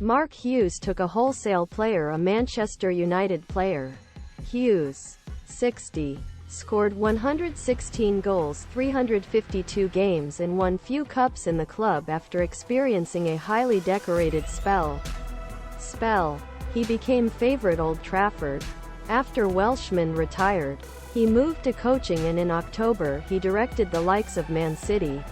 Mark Hughes took a wholesale player, a Manchester United player. Hughes, 60, scored 116 goals, 352 games and won few cups in the club after experiencing a highly decorated spell. He became favourite Old Trafford. After Welshman retired, he moved to coaching, and in October he directed the likes of Man City,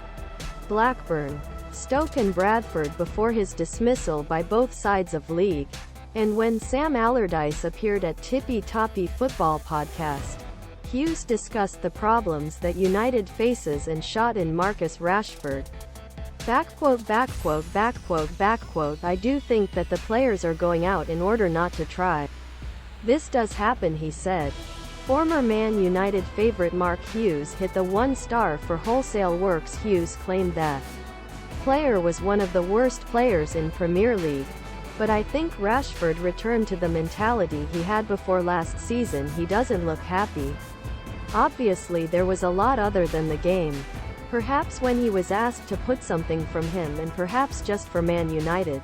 Blackburn, Stoke and Bradford before his dismissal by both sides of league. And when Sam Allardyce appeared at Tippy Tappy football podcast, Hughes discussed the problems that United faces and shot in Marcus Rashford. I do think that the players are going out in order not to try. This does happen, he said. Former Man United favourite Mark Hughes hit the 1-star for Wholesale Works. Hughes claimed that player was one of the worst players in Premier League. But I think Rashford returned to the mentality he had before last season. He doesn't look happy. Obviously there was a lot other than the game. Perhaps when he was asked to put something from him, and perhaps just for Man United.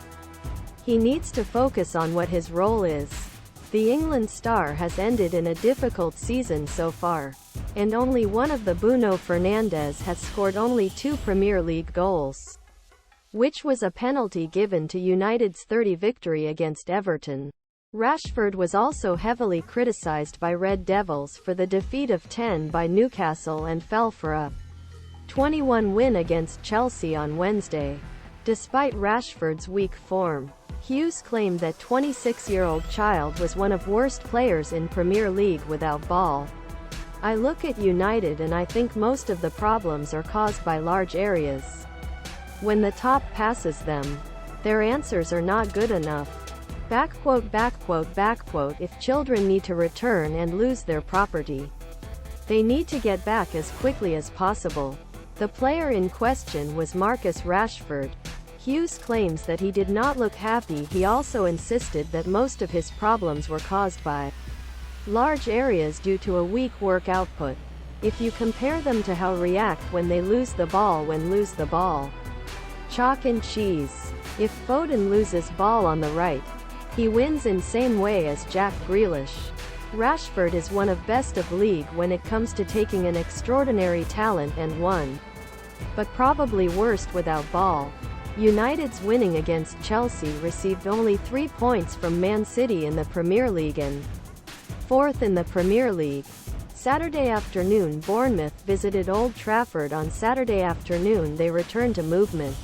He needs to focus on what his role is. The England star has ended in a difficult season so far. And only one of the Buno Fernandes has scored only 2 Premier League goals, which was a penalty given to United's 30 victory against Everton. Rashford was also heavily criticised by Red Devils for the defeat of 10 by Newcastle and fell for a 21 win against Chelsea on Wednesday. Despite Rashford's weak form, Hughes claimed that 26-year-old child was one of worst players in Premier League without ball. I look at United and I think most of the problems are caused by large areas. When the top passes them, their answers are not good enough. If children need to return and lose their property, they need to get back as quickly as possible. The player in question was Marcus Rashford. Hughes claims that he did not look happy. He also insisted that most of his problems were caused by large areas due to a weak work output. If you compare them to how react when they lose the ball. Chalk and cheese. If Foden loses ball on the right, he wins in same way as Jack Grealish. Rashford is one of best of league when it comes to taking an extraordinary talent and one, but probably worst without ball. United's winning against Chelsea received only 3 points from Man City in the Premier League and 4th in the Premier League. Saturday afternoon, Bournemouth visited Old Trafford. On Saturday afternoon they returned to movement.